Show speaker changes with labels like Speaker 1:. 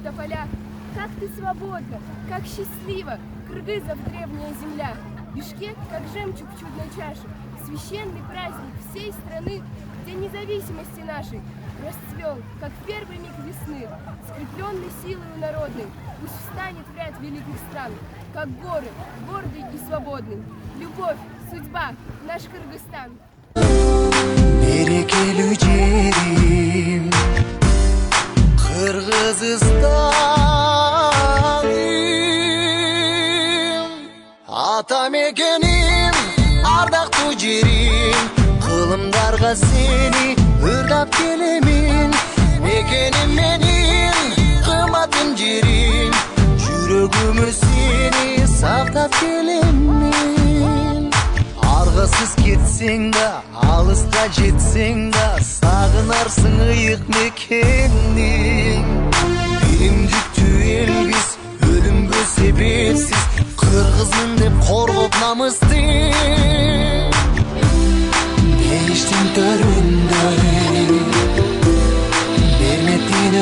Speaker 1: тополя. Как ты свободна, как счастлива, кыргызов древняя земля. Бишкек, как жемчуг в чудной чаше, священный праздник всей страны, день независимости нашей, расцвел, как в первый миг весны, скрепленный силою народной, пусть встанет в ряд великих стран, как горы, гордый и свободный. Любовь, судьба, наш Кыргызстан.
Speaker 2: Берекелүү жерим Кыргызстаным, ата мекеним, ардактуу жерим, кылымдарга сени ырдап келемин. Мекеним менин, кымбатым жерим, жүрөгүмө сени сактап келемин. Аргасыз кетсең да, алыска жетсең да, сагынарсың ыйык мекенин. Биримдиктүү элбиз, өлүмгө себепсиз, кыргызмын деп коргоп намысты. Мейиштин төрүндө бермедин